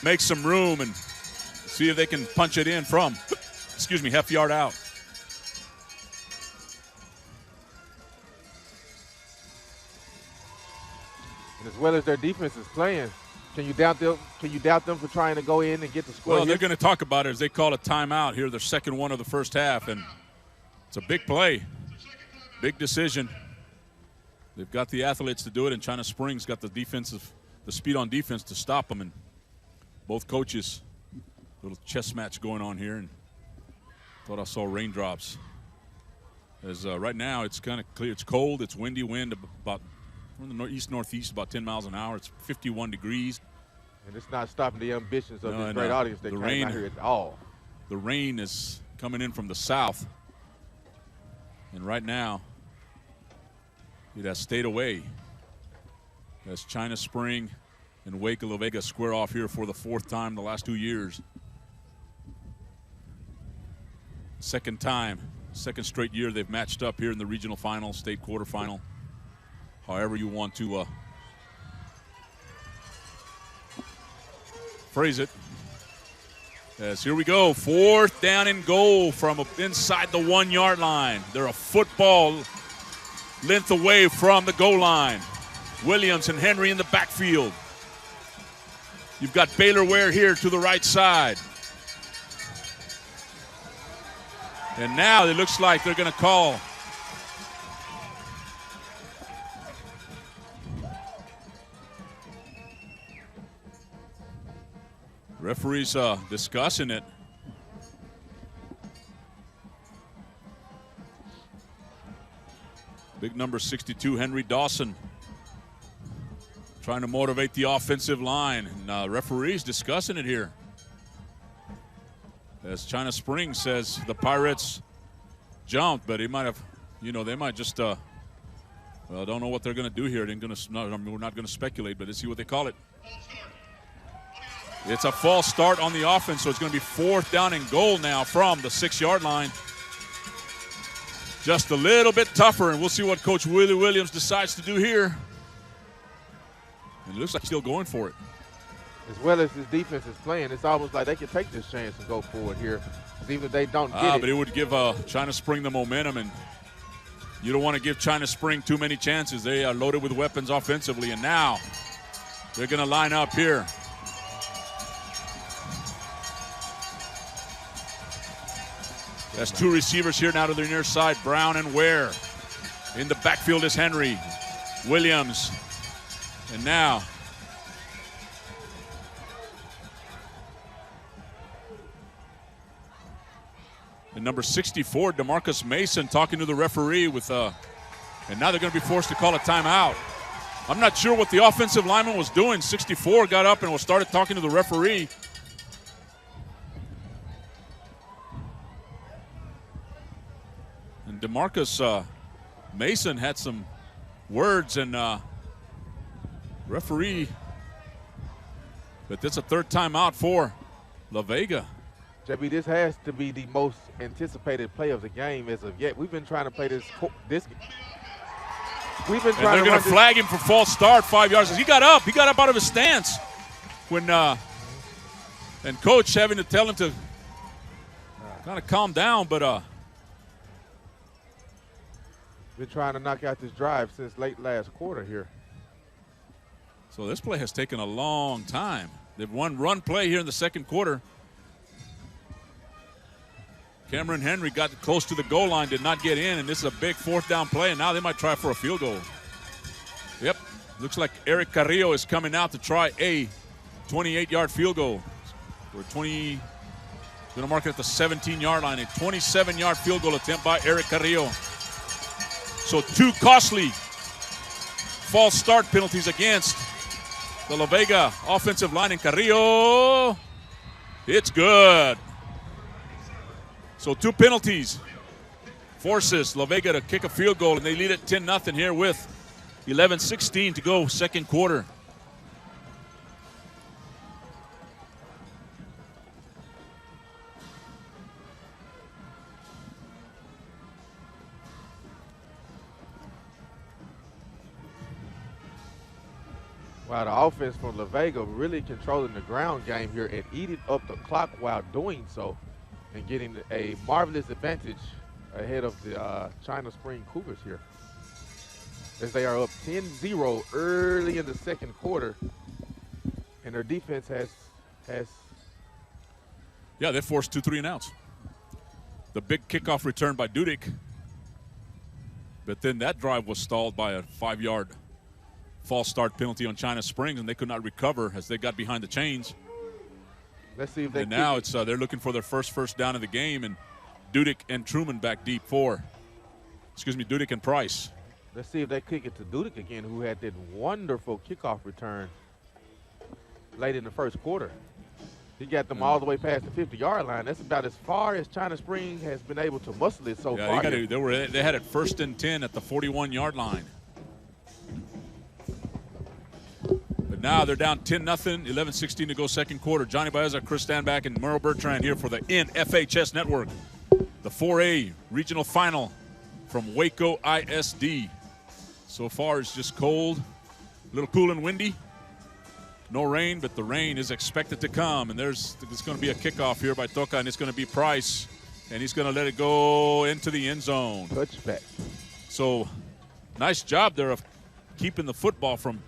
make some room and see if they can punch it in from, excuse me, half yard out. And as well as their defense is playing, can you doubt them? Can you doubt them for trying to go in and get the score? Well, they're going to talk about it as they call a timeout here, their second one of the first half, and it's a big play, big decision. They've got the athletes to do it, and ChinaSprings got the speed on defense to stop them. And both coaches, little chess match going on here, and thought I saw raindrops. As right now, it's kind of clear. It's cold. It's windy. Wind about from the east-northeast, about 10 miles an hour. It's 51 degrees. And it's not stopping the ambitions of this great audience that came out here at all. The rain is coming in from the south. And right now, it has stayed away. As ChinaSpring and Wake of LaVega square off here for the fourth time the last 2 years. Second time, second straight year they've matched up here in the regional final, state quarterfinal. However you want to phrase it. As here we go, fourth down and goal from inside the 1 yard line. They're a football length away from the goal line. Williams and Henry in the backfield. You've got Baylor Ware here to the right side. And now it looks like they're going to call referees discussing it. Big number 62, Henry Dawson, trying to motivate the offensive line. And referees discussing it here. As ChinaSprings says the Pirates jumped, but he might have, they might just, well, I don't know what they're going to do here. We're not going to speculate, but let's see what they call it. It's a false start on the offense, so it's going to be fourth down and goal now from the 6 yard line. Just a little bit tougher, and we'll see what Coach Willie Williams decides to do here. And it looks like he's still going for it. As well as his defense is playing, it's almost like they can take this chance and go forward here, even if they don't get it. But it would give ChinaSpring the momentum, and you don't want to give ChinaSpring too many chances. They are loaded with weapons offensively, and now they're going to line up here. That's two receivers here now to the near side, Brown and Ware. In the backfield is Henry, Williams, and now and number 64, DeMarcus Mason, talking to the referee with and now they're going to be forced to call a timeout. I'm not sure what the offensive lineman was doing. 64 got up and started talking to the referee. And DeMarcus Mason had some words, and referee, but that's a third timeout for LaVega. JB, this has to be the most anticipated play of the game as of yet. We've been trying to play this. We've been trying. They're going to flag him for false start, 5 yards. He got up. He got up out of his stance when, and coach having to tell him to kind of calm down, but. Been trying to knock out this drive since late last quarter here. So this play has taken a long time. They've one run play here in the second quarter. Cameron Henry got close to the goal line, did not get in, and this is a big fourth down play, and now they might try for a field goal. Yep, looks like Eric Carrillo is coming out to try a 28-yard field goal. We're going to mark it at the 17-yard line, a 27-yard field goal attempt by Eric Carrillo. So two costly false start penalties against the LaVega offensive line, and Carrillo, it's good. So two penalties forces LaVega to kick a field goal, and they lead it 10-0 here with 11:16 to go, second quarter. Wow, the offense from LaVega really controlling the ground game here and eating up the clock while doing so and getting a marvelous advantage ahead of the ChinaSpring Cougars here, as they are up 10-0 early in the second quarter, and their defense has Yeah, they forced 2 3-and-outs. The big kickoff return by Dudek, but then that drive was stalled by a 5-yard false start penalty on ChinaSprings, and they could not recover as they got behind the chains. Let's see if they. And now it's they're looking for their first down of the game, and Dudek and Truman back deep for. Dudek and Price. Let's see if they kick it to Dudek again, who had that wonderful kickoff return late in the first quarter. He got them all the way past the 50-yard line. That's about as far as ChinaSpring has been able to muscle it so far. They had it 1st and 10 at the 41-yard line. But now they're down 10-0, 11:16 to go second quarter. Johnny Baeza, Chris Stanback, and Merle Bertrand here for the NFHS Network. The 4A regional final from Waco ISD. So far it's just cold, a little cool and windy. No rain, but the rain is expected to come. And there's going to be a kickoff here by Toca, and it's going to be Price. And he's going to let it go into the end zone. Touchback. So nice job there of keeping the football from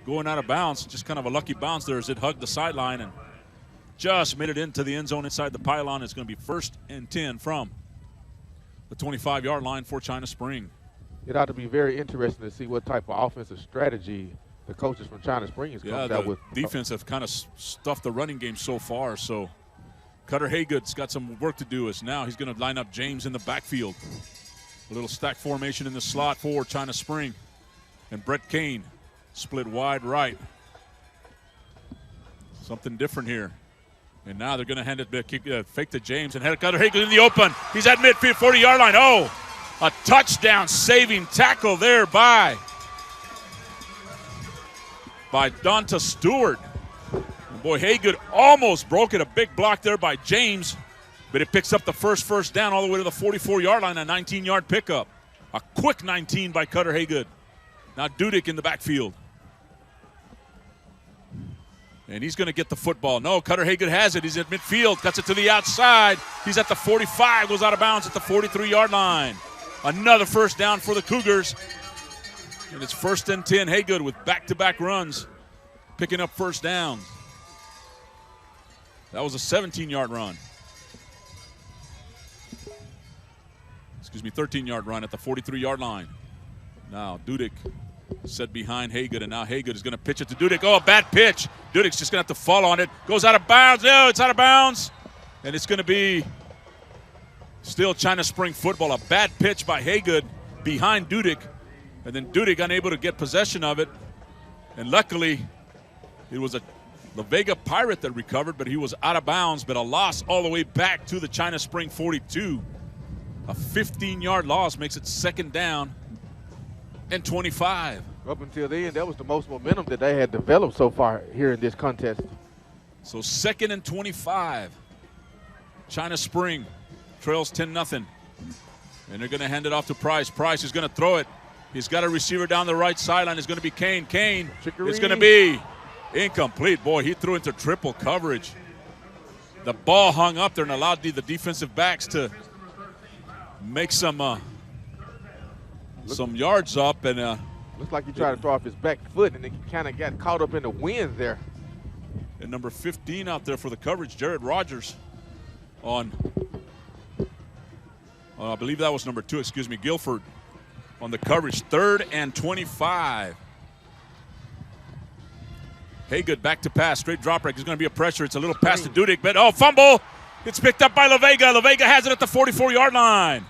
going out of bounds. Just kind of a lucky bounce there as it hugged the sideline and just made it into the end zone inside the pylon. It's going to be 1st and 10 from the 25-yard line for ChinaSpring. It ought to be very interesting to see what type of offensive strategy the coaches from ChinaSprings comes out with. Defense have kind of stuffed the running game so far. So Cutter Haygood's got some work to do as now he's going to line up James in the backfield. A little stack formation in the slot for ChinaSpring. And Brett Kane split wide right. Something different here. And now they're going to hand it fake to James and head Cutter Haygood in the open. He's at midfield, 40-yard line. Oh, a touchdown saving tackle there by Donta Stewart. And boy, Haygood almost broke it. A big block there by James, but it picks up the first down all the way to the 44-yard line, a 19-yard pickup. A quick 19 by Cutter Haygood. Now Dudek in the backfield. And he's going to get the football. No, Cutter Haygood has it. He's at midfield, cuts it to the outside. He's at the 45, goes out of bounds at the 43-yard line. Another first down for the Cougars. And it's 1st and 10. Haygood with back-to-back runs, picking up first downs. That was a 17-yard run. 13-yard run at the 43-yard line. Now Dudek set behind Haygood, and now Haygood is going to pitch it to Dudek. Oh, a bad pitch. Dudek's just going to have to fall on it. Goes out of bounds. No, it's out of bounds. And it's going to be still ChinaSpring football. A bad pitch by Haygood behind Dudek. And then Dudek unable to get possession of it. And luckily, it was a LaVega Pirate that recovered, but he was out of bounds, but a loss all the way back to the ChinaSpring 42. A 15-yard loss makes it 2nd down and 25. Up until then, that was the most momentum that they had developed so far here in this contest. So 2nd and 25. ChinaSpring trails 10-0. And they're going to hand it off to Price. Price is going to throw it. He's got a receiver down the right sideline. It's going to be Kane. Kane. It's going to be incomplete. Boy, he threw into triple coverage. The ball hung up there and allowed the defensive backs to make some yards up. And looks like he tried to throw off his back foot, and he kind of got caught up in the wind there. And number 15 out there for the coverage, Jared Rogers on, I believe that was number 2, Guilford on the coverage. 3rd and 25. Haygood back to pass, straight drop break. There's going to be a pressure. It's a little pass to Dudek, but fumble. It's picked up by LaVega. LaVega has it at the 44-yard line.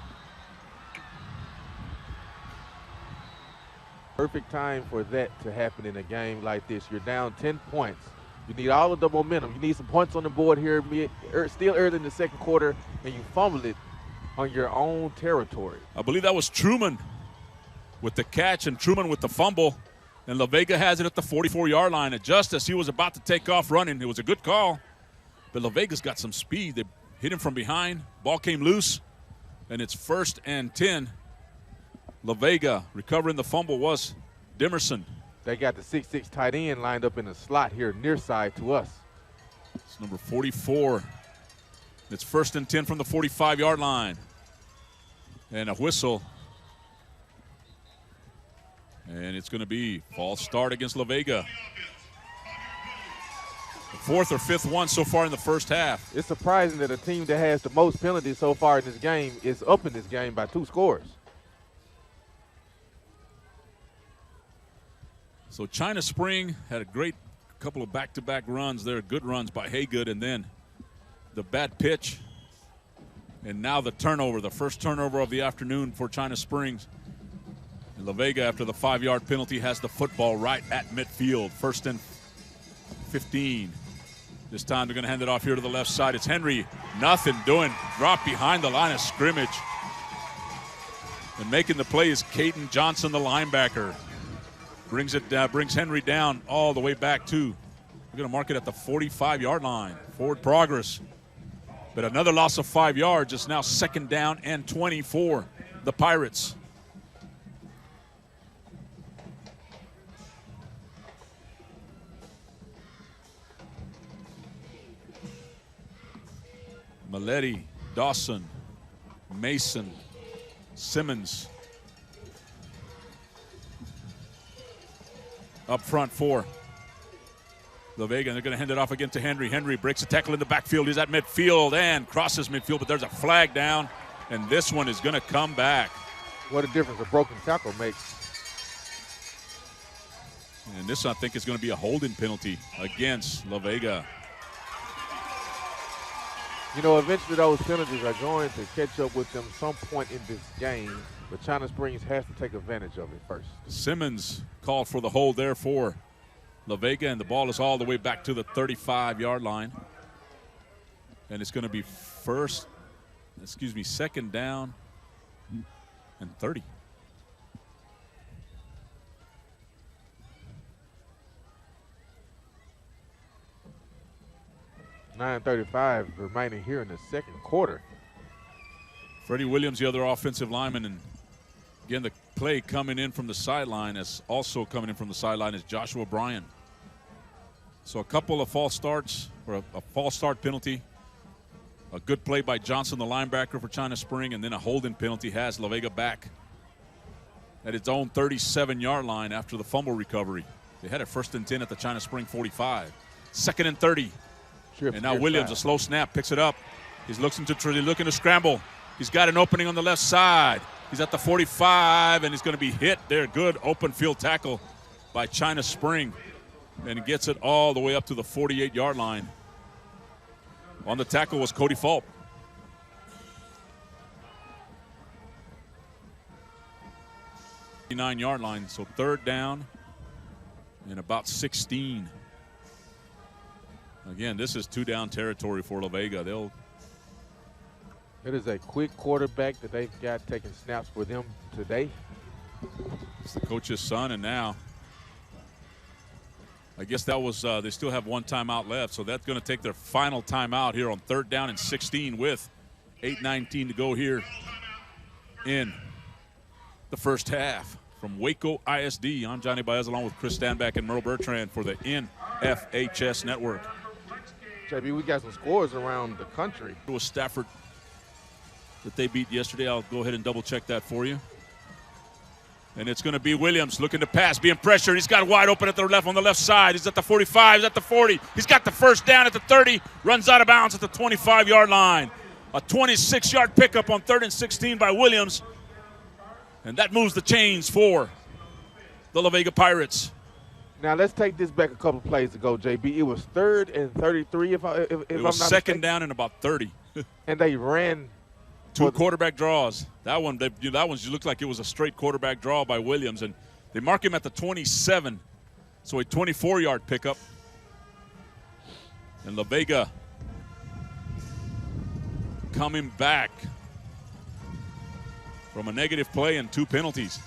Perfect time for that to happen in a game like this. You're down 10 points. You need all of the momentum. You need some points on the board here, still early in the second quarter, and you fumbled it on your own territory. I believe that was Truman with the catch and Truman with the fumble. And LaVega has it at the 44-yard line. And just as he was about to take off running, it was a good call. But LaVega's got some speed. They hit him from behind. Ball came loose. And it's 1st and 10. LaVega recovering the fumble was Dimerson. They got the 6'6" tight end lined up in the slot here near side to us. It's number 44. It's 1st and 10 from the 45-yard line. And a whistle. And it's going to be false start against LaVega. The 4th or 5th one so far in the first half. It's surprising that a team that has the most penalties so far in this game is up in this game by 2 scores. So China Spring had a great couple of back-to-back runs there, good runs by Haygood, and then the bad pitch. And now the turnover, the first turnover of the afternoon for China Springs. And LaVega, after the 5-yard penalty, has the football right at midfield. 1st and 15. This time they're going to hand it off here to the left side. It's Henry, nothing doing, drop behind the line of scrimmage. And making the play is Caden Johnson, the linebacker. Brings Henry down all the way back to, we're going to mark it at the 45-yard line. Forward progress. But another loss of 5 yards. It's now 2nd down and 20 for the Pirates. Maletti, Dawson, Mason, Simmons. Up front for LaVega, and they're going to hand it off again to Henry. Henry breaks a tackle in the backfield. He's at midfield and crosses midfield, but there's a flag down, and this one is going to come back. What a difference a broken tackle makes. And this, I think, is going to be a holding penalty against LaVega. You know, eventually those penalties are going to catch up with them some point in this game, but China Springs has to take advantage of it first. Simmons called for the hold there for LaVega, and the ball is all the way back to the 35-yard line. And it's going to be 2nd down and 30. .9:35 remaining here in the 2nd quarter. Freddie Williams, the other offensive lineman, and again, the play coming in from the sideline is Joshua Bryan. So a couple of false starts, or a false start penalty. A good play by Johnson, the linebacker for China Spring, and then a holding penalty has LaVega back at its own 37-yard line after the fumble recovery. They had it 1st and 10 at the China Spring 45. 2nd and 30. And now Williams, a slow snap, picks it up. He's looking to scramble. He's got an opening on the left side. He's at the 45, and he's going to be hit there. Good open field tackle by China Spring. And he gets it all the way up to the 48-yard line. On the tackle was Cody Fulp. .9-yard line, so 3rd down and about 16. Again, this is 2-down territory for LaVega. It is a quick quarterback that they've got taking snaps for them today. It's the coach's son, and now I guess that was they still have 1 timeout left, so that's going to take their final timeout here on 3rd down and 16 with 8:19 to go here in the first half. From Waco ISD, I'm Johnny Baez along with Chris Stanback and Merle Bertrand for the NFHS Network. JB, we got some scores around the country. It was Stafford that they beat yesterday. I'll go ahead and double-check that for you. And it's going to be Williams looking to pass, being pressured. He's got it wide open on the left side. He's at the 45, he's at the 40. He's got the 1st down at the 30, runs out of bounds at the 25-yard line. A 26-yard pickup on 3rd and 16 by Williams. And that moves the chains for the LaVega Pirates. Now let's take this back a couple plays ago, JB. It was 3rd and 33 if I'm not mistaken. 2nd down and about 30. And they ran 2 quarterback draws. That one just looked like it was a straight quarterback draw by Williams, and they mark him at the 27. So a 24-yard pickup. And LaVega coming back from a negative play and 2 penalties.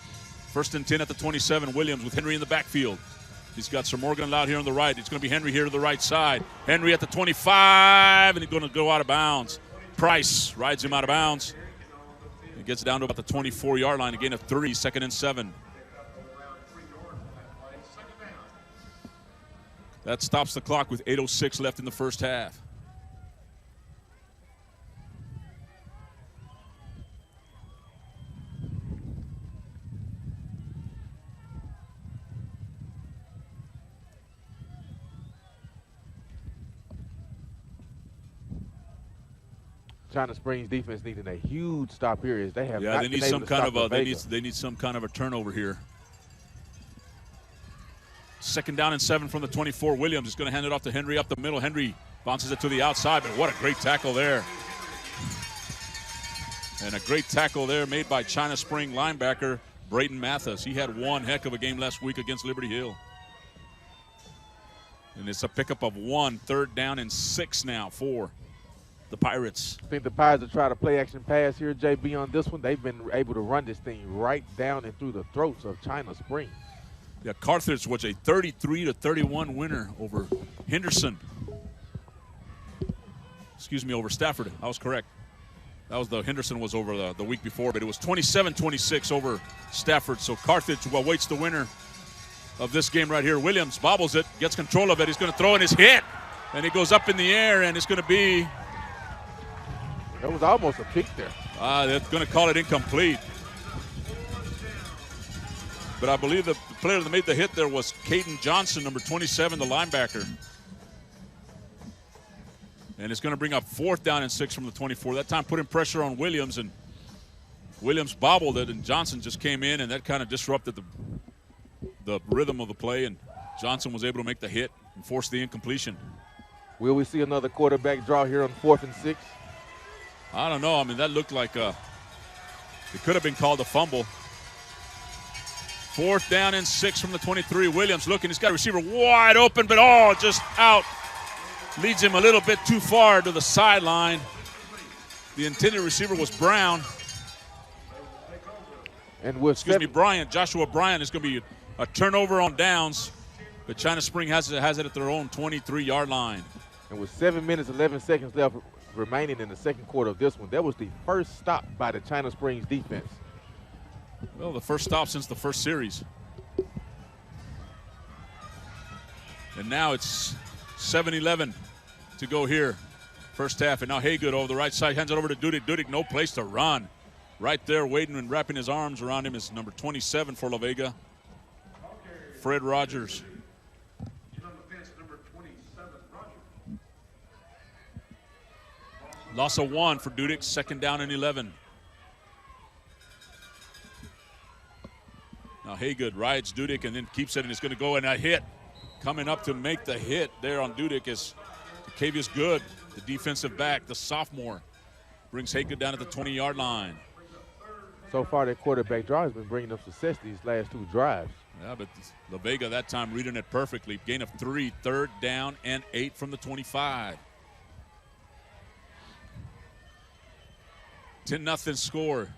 1st and 10 at the 27. Williams with Henry in the backfield. He's got Sir Morgan out here on the right. It's going to be Henry here to the right side. Henry at the 25, and he's going to go out of bounds. Price rides him out of bounds. He gets down to about the 24-yard line. Again, a 3, 2nd and 7. That stops the clock with 8:06 left in the first half. China Springs defense needing a huge stop here. Is they have yeah, not they been need able some to kind stop of a LaVega. they need some kind of a turnover here. Second down and 7 from the 24. Williams is going to hand it off to Henry up the middle. Henry bounces it to the outside, but what a great tackle there. And a great tackle there made by China Spring linebacker Brayton Mathis. He had one heck of a game last week against Liberty Hill. And it's a pickup of 1, 3rd down and 6 now for the Pirates. I think the Pirates will try to play action pass here, JB, on this one. They've been able to run this thing right down and through the throats of China Springs. Yeah, Carthage was a 33-31 winner over Henderson. Excuse me, over Stafford. I was correct. That was Henderson was over the week before, but it was 27-26 over Stafford. So Carthage awaits the winner of this game right here. Williams bobbles it, gets control of it. He's going to throw in his hit, and it goes up in the air, and it's going to be. That was almost a pick there. They're going to call it incomplete. But I believe the player that made the hit there was Caden Johnson, number 27, the linebacker. And it's going to bring up 4th down and 6 from the 24. That time putting pressure on Williams, and Williams bobbled it, and Johnson just came in, and that kind of disrupted the rhythm of the play, and Johnson was able to make the hit and force the incompletion. Will we see another quarterback draw here on 4th and 6? I don't know. I mean, that looked like it could have been called a fumble. 4th down and 6 from the 23. Williams looking. He's got a receiver wide open, but just out. Leads him a little bit too far to the sideline. The intended receiver was Brown. And with Bryant. Joshua Bryant is going to be a turnover on downs, but China Spring has it at their own 23-yard line. And with 7 minutes, 11 seconds left remaining in the second quarter of this one, that was the first stop by the China Springs defense. Well, the first stop since the first series. And now it's 7-11 to go here, first half. And now Haygood over the right side, hands it over to Dudick. Dudick, no place to run. Right there waiting and wrapping his arms around him is number 27 for LaVega, Fred Rogers. Loss of 1 for Dudick, 2nd down and 11. Now Haygood rides Dudick and then keeps it, and it's going to go, and a hit. Coming up to make the hit there on Dudick is Takevius Good, the defensive back, the sophomore. Brings Haygood down at the 20-yard line. So far, that quarterback draw has been bringing them success these last 2 drives. Yeah, but LaVega that time reading it perfectly. Gain of 3, 3rd down and 8 from the 25. 10-0 score.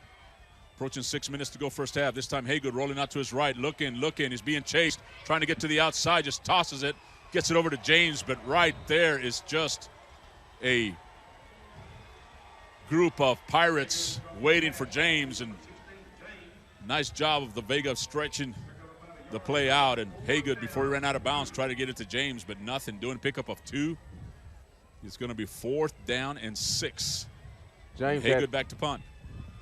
Approaching 6 minutes to go first half. This time Haygood rolling out to his right, looking. He's being chased, trying to get to the outside, just tosses it, gets it over to James, but right there is just a group of Pirates waiting for James, and nice job of LaVega stretching the play out, and Haygood, before he ran out of bounds, tried to get it to James, but nothing. Doing pickup of 2. It's going to be 4th down and 6. James Haygood back to punt.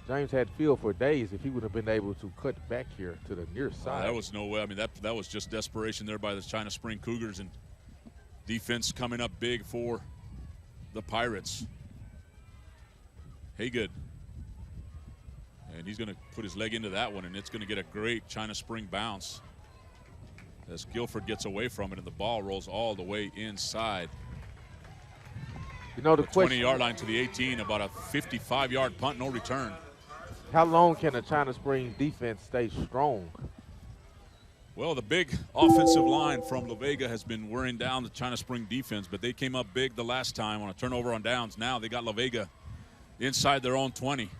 James had feel for days if he would have been able to cut back here to the near side. That was no way. I mean, that was just desperation there by the China Spring Cougars, and defense coming up big for the Pirates. Haygood. And he's going to put his leg into that one, and it's going to get a great China Spring bounce as Guilford gets away from it, and the ball rolls all the way inside. You know, the 20-yard line to the 18, about a 55-yard punt, no return. How long can the China Springs defense stay strong? Well, the big offensive line from LaVega has been wearing down the China Spring defense, but they came up big the last time on a turnover on downs. Now they got LaVega inside their own 20.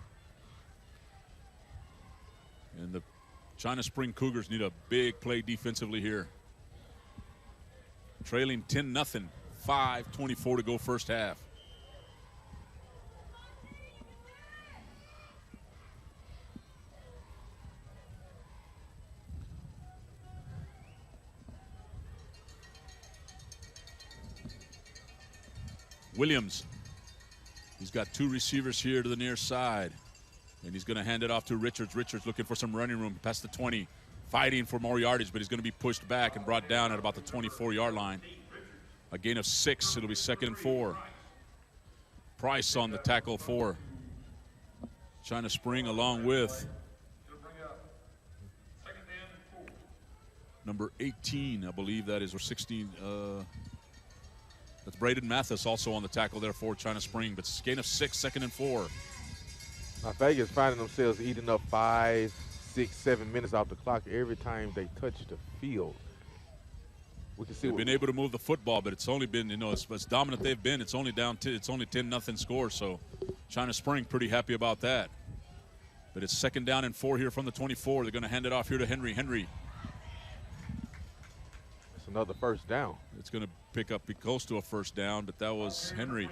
And the China Spring Cougars need a big play defensively here. Trailing 10-0, 5:24 to go first half. Williams. He's got two receivers here to the near side. And he's going to hand it off to Richards. Richards looking for some running room past the 20. Fighting for more yardage, but he's going to be pushed back and brought down at about the 24-yard line. A gain of 6. It'll be 2nd and 4. Price on the tackle for ChinaSpring, along with number 18, I believe that is, or 16. That's Braden Mathis also on the tackle there for ChinaSpring, but it's a gain of 6, 2nd and 4. LaVega is finding themselves eating up 5, 6, 7 minutes off the clock every time they touch the field. We can see they've been able to move the football, but it's only been, as dominant they've been, it's only down to, it's only 10-0 score. So ChinaSpring pretty happy about that. But it's 2nd down and 4 here from the 24. They're going to hand it off here to Henry. Henry. It's another first down. It's going to be close to a first down, but that was Henry.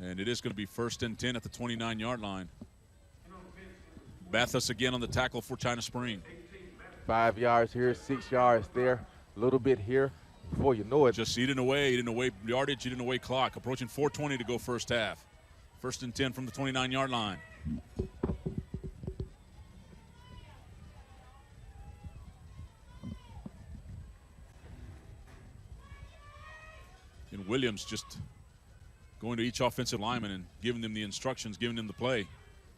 And it is going to be 1st and 10 at the 29-yard line. Mathis again on the tackle for ChinaSpring. 5 yards here, 6 yards there, a little bit here. Before you know it. Just eating away yardage, eating away clock. Approaching 4:20 to go first half. 1st and 10 from the 29-yard line. And Williams just going to each offensive lineman and giving them the instructions, giving them the play.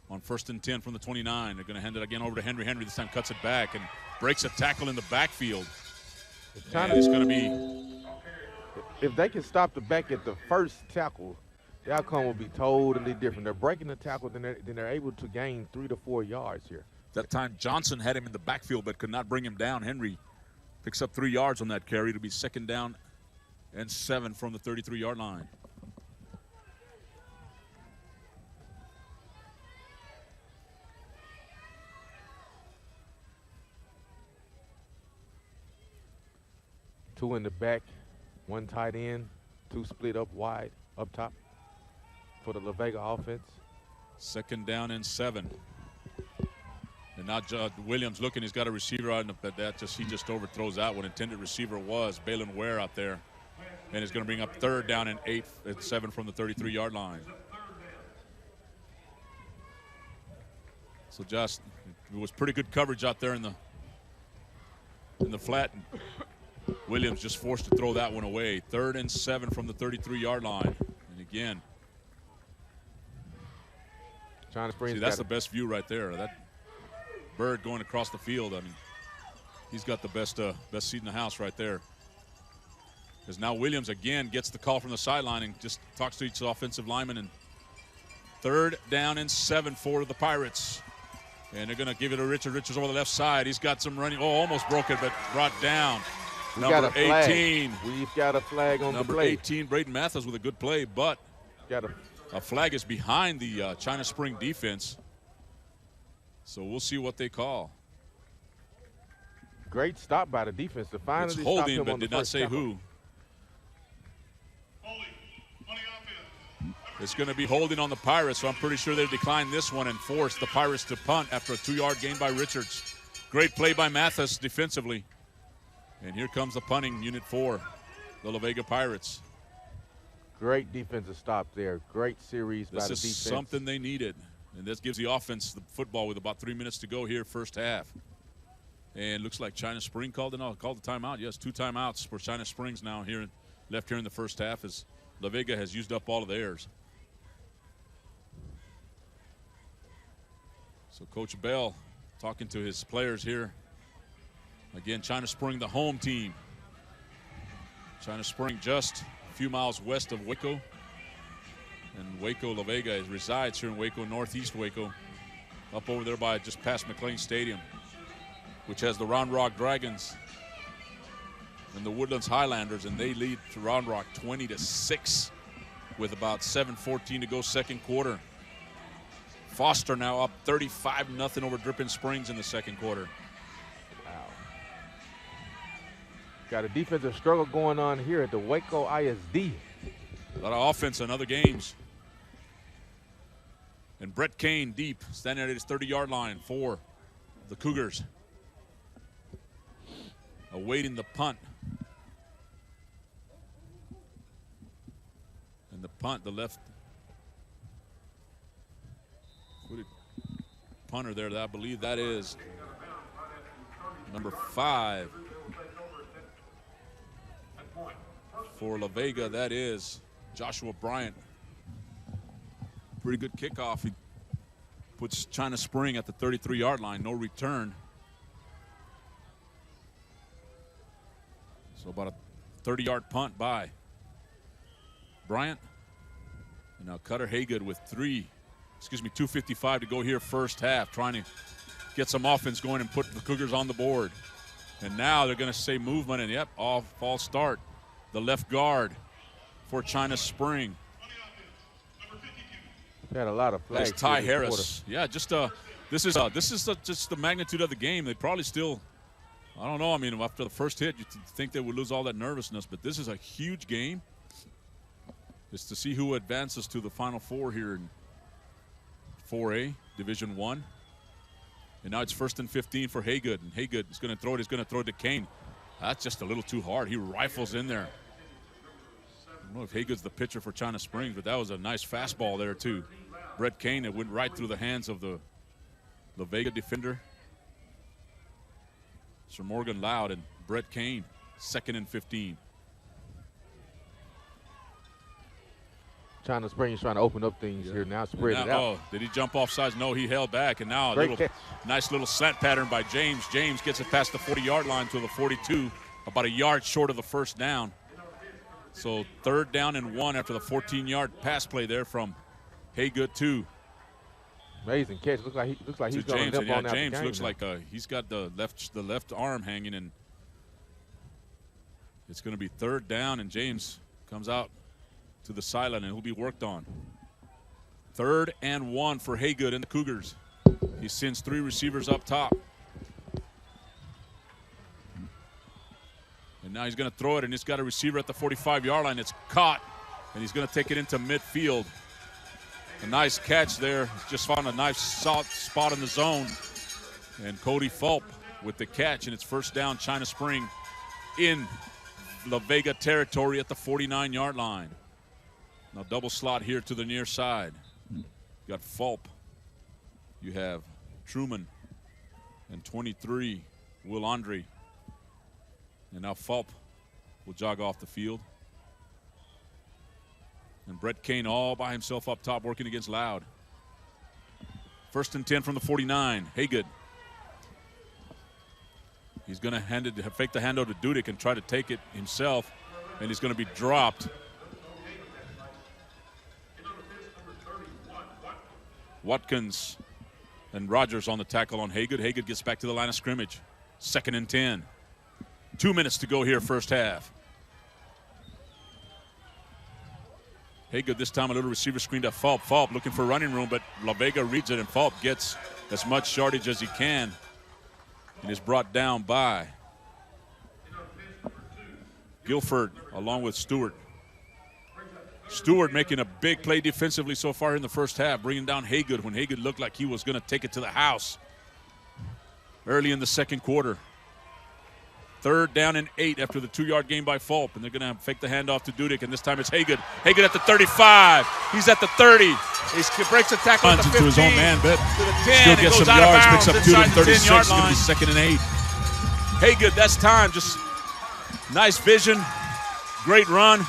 On 1st and 10 from the 29. They're going to hand it again over to Henry. Henry this time cuts it back and breaks a tackle in the backfield. It's going to be. If they can stop the back at the first tackle, the outcome will be totally different. They're breaking the tackle, then they're able to gain 3 to 4 yards here. That time Johnson had him in the backfield but could not bring him down. Henry picks up 3 yards on that carry. It'll be 2nd down and 7 from the 33-yard line. Two in the back, 1 tight end, 2 split up wide, up top for the LaVega offense. 2nd down and 7. And now Williams looking, he's got a receiver out, but he just overthrows out what intended receiver was. Balin Ware out there. And it's going to bring up 3rd down and 7 from the 33-yard line. So just, it was pretty good coverage out there in the flat. Williams just forced to throw that one away. 3rd and 7 from the 33-yard line. And again, ChinaSpring. That's the best view right there. That bird going across the field. I mean, he's got the best seat in the house right there. Because now Williams again gets the call from the sideline and just talks to each offensive lineman. And 3rd down and 7 for the Pirates. And they're going to give it to Richard. Richards over the left side. He's got some running. Oh, almost broke it, but brought down. Number 18. We've got a flag on the play. Number 18, Braden Mathis with a good play, but a flag is behind the ChinaSpring defense. So we'll see what they call. Great stop by the defense to finally it's holding, stop him but on did the not say tackle. who. It's going to be holding on the Pirates, so I'm pretty sure they declined this one and forced the Pirates to punt after a 2-yard gain by Richards. Great play by Mathis defensively. And here comes the punting unit for the LaVega Pirates. Great defensive stop there. Great series by the defense. This is something they needed. And this gives the offense the football with about 3 minutes to go here, first half. And looks like ChinaSpring called the timeout. Yes, 2 timeouts for ChinaSprings now here, left here in the first half as LaVega has used up all of theirs. So Coach Bell talking to his players here. Again, ChinaSpring, the home team. ChinaSpring just a few miles west of Waco. And Waco, LaVega resides here in Waco, northeast Waco. Up over there by just past McLean Stadium, which has the Round Rock Dragons and the Woodlands Highlanders, and they lead to Round Rock 20-6 with about 7:14 to go second quarter. Foster now up 35-0 over Dripping Springs in the second quarter. Wow. Got a defensive struggle going on here at the Waco ISD. A lot of offense in other games. And Brett Kane deep, standing at his 30-yard line for the Cougars. Awaiting the punt. punt, the left punter there. I believe that is number 5 for LaVega. That is Joshua Bryant. Pretty good kickoff. He puts China Spring at the 33-yard line. No return. So about a 30-yard punt by Bryant. And now Cutter Haygood with 2:55 to go here first half, trying to get some offense going and put the Cougars on the board. And now they're going to say movement, and yep, false start. The left guard for China Spring. Had a lot of flags. That's Ty Harris. Yeah, just this is just the magnitude of the game. They probably still, I don't know. I mean, after the first hit, you think they would lose all that nervousness, but this is a huge game. It's to see who advances to the Final Four here in 4A Division I. And now it's 1st and 15 for Haygood, and Haygood is going to throw it. He's going to throw it to Kane. That's just a little too hard. He rifles in there. I don't know if Haygood's the pitcher for China Springs, but that was a nice fastball there too. Brett Kane, that went right through the hands of the LaVega defender. Sir Morgan Loud and Brett Kane, 2nd and 15. China Springs trying to open up things here now, spread it out. Oh, did he jump off sides? No, he held back, and now a nice little slant pattern by James. James gets it past the 40-yard line to the 42, about a yard short of the first down. So 3rd down and 1 after the 14-yard pass play there from Haygood too. Amazing catch. Looks like he's going to limp on out James the game looks now. like he's got the left arm hanging, and it's going to be 3rd down, and James comes out to the sideline, and he'll be worked on. 3rd and 1 for Haygood and the Cougars. He sends 3 receivers up top. And now he's going to throw it, and he's got a receiver at the 45-yard line. It's caught, and he's going to take it into midfield. A nice catch there. Just found a nice spot in the zone. And Cody Fulp with the catch, and it's 1st down, China Spring in LaVega territory at the 49-yard line. Now double slot here to the near side. You got Fulp. You have Truman and 23, Will Andre. And now Fulp will jog off the field. And Brett Kane all by himself up top working against Loud. 1st and 10 from the 49. Haygood. He's going to fake the handoff to Dudick and try to take it himself. And he's going to be dropped. Watkins and Rogers on the tackle on Haygood. Haygood gets back to the line of scrimmage. 2nd and 10. 2 minutes to go here first half. Haygood this time a little receiver screen to Fulp. Fulp looking for running room, but LaVega reads it, and Fulp gets as much yardage as he can and is brought down by Guilford along with Stewart. Stewart making a big play defensively so far in the first half, bringing down Haygood when Haygood looked like he was going to take it to the house early in the 2nd quarter. 3rd down and 8 after the 2-yard gain by Fulp, and they're going to fake the handoff to Dudick, and this time it's Haygood. Haygood at the 35. He's at the 30. He breaks the tackle at the 15. Into his own man, but to the 10. still gets some yards, picks up 2 to the 36. It's Going to be 2nd and 8. Haygood, that's time. Just nice vision, great run,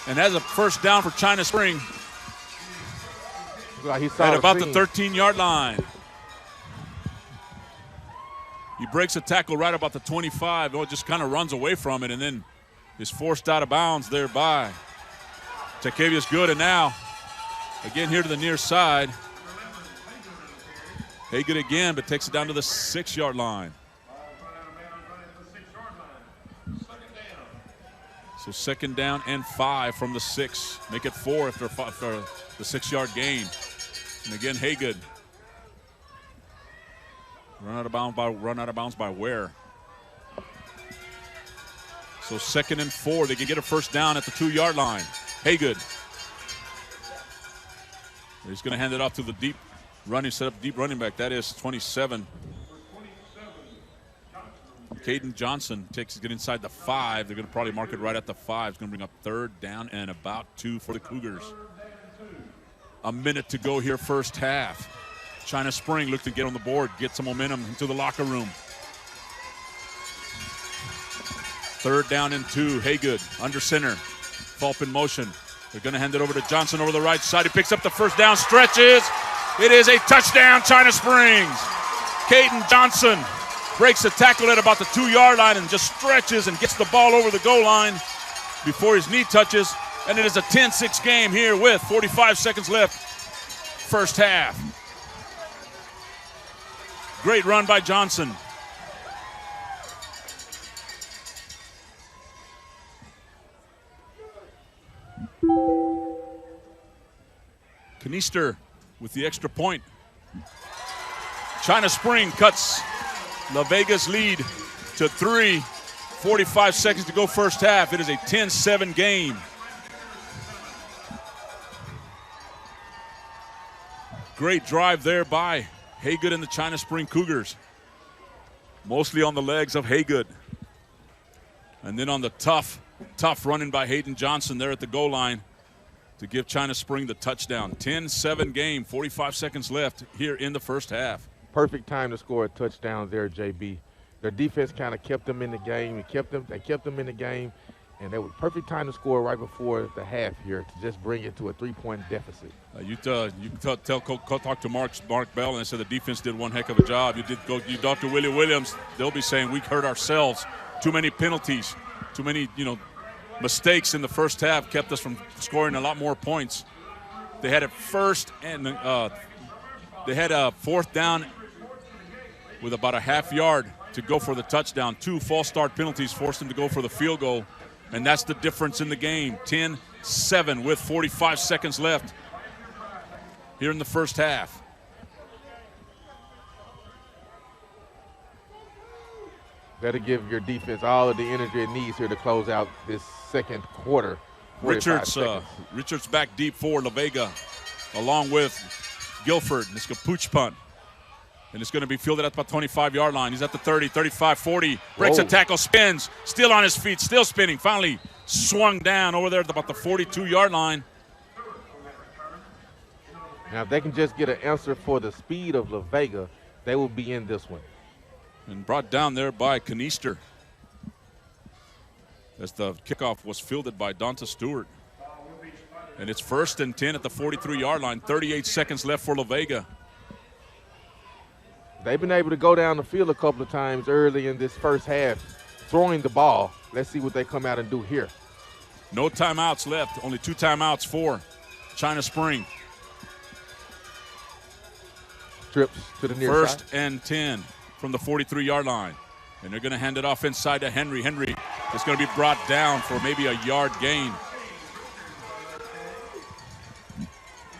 and has a 1st down for China Spring at about the 13-yard line. He breaks a tackle right about the 25. Oh, just kind of runs away from it and then is forced out of bounds there by Takevius Good. And now, again here to the near side. Haygood again, but takes it down to the 6-yard line. So 2nd down and 5 from the 6. Make it 4 after the 6-yard gain. And again, Haygood. Run out of bounds by Ware. So 2nd and 4. They can get a 1st down at the 2-yard line. Haygood. He's going to hand it off to the deep running back. That is 27. Caden Johnson get inside the 5. They're going to probably mark it right at the 5. It's going to bring up 3rd down and about 2 for the Cougars. a minute to go here, first half. China Spring looked to get on the board, get some momentum into the locker room. 3rd down and 2. Haygood under center. Fulp in motion. They're going to hand it over to Johnson over the right side. He picks up the first down, stretches. It is a touchdown, China Springs. Caden Johnson breaks the tackle at about the 2-yard line and just stretches and gets the ball over the goal line before his knee touches. And it is a 10-6 game here with 45 seconds left, first half. Great run by Johnson. Kanister with the extra point. China Spring cuts LaVega's lead to 3. 45 seconds to go first half. It is a 10-7 game. Great drive there by Haygood and the China Spring Cougars. Mostly on the legs of Haygood. And then on the tough running by Hayden Johnson there at the goal line to give China Spring the touchdown. 10-7 game, 45 seconds left here in the first half. Perfect time to score a touchdown there, JB. Their defense kind of kept them in the game. They kept them in the game, and it was perfect time to score right before the half here to just bring it to a 3-point deficit. You talk to Mark Bell, and they said the defense did one heck of a job. You talk to Willie Williams, they'll be saying we hurt ourselves. Too many penalties, too many mistakes in the first half kept us from scoring a lot more points. They had it first and they had a 4th down with about a half yard to go for the touchdown. 2 false start penalties forced them to go for the field goal, and that's the difference in the game. 10-7 with 45 seconds left here in the first half. That'll give your defense all of the energy it needs here to close out this second quarter. Richards back deep for LaVega, along with Guilford. It's a pooch punt. And it's going to be fielded at the 25-yard line. He's at the 30, 35, 40. Breaks a tackle, spins. Still on his feet, still spinning. Finally swung down over there at about the 42-yard line. Now, if they can just get an answer for the speed of LaVega, they will be in this one. And brought down there by Kanister, as the kickoff was fielded by Donta Stewart. And it's 1st and 10 at the 43-yard line. 38 seconds left for LaVega. They've been able to go down the field a couple of times early in this first half, throwing the ball. Let's see what they come out and do here. No timeouts left. Only 2 timeouts for China Spring. Trips to the near side. 1st and 10 from the 43-yard line. And they're going to hand it off inside to Henry. Henry is going to be brought down for maybe a yard gain.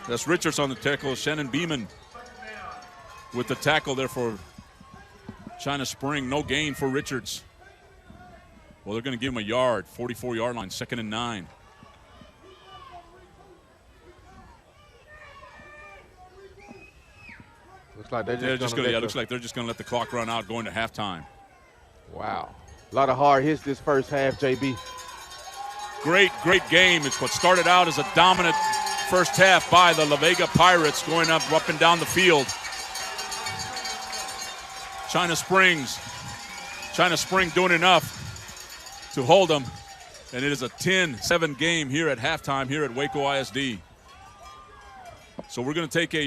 That's Richards on the tackle. Shannon Beeman with the tackle there for China Spring. No gain for Richards. Well, they're going to give him a yard. 44-yard line, 2nd and 9. Looks like they're looks like they're just going to let the clock run out going to halftime. Wow. A lot of hard hits this first half, JB. Great game. It's what started out as a dominant first half by the LaVega Pirates, going up and down the field. China Spring doing enough to hold them, and it is a 10-7 game here at halftime here at Waco ISD. So we're going to take a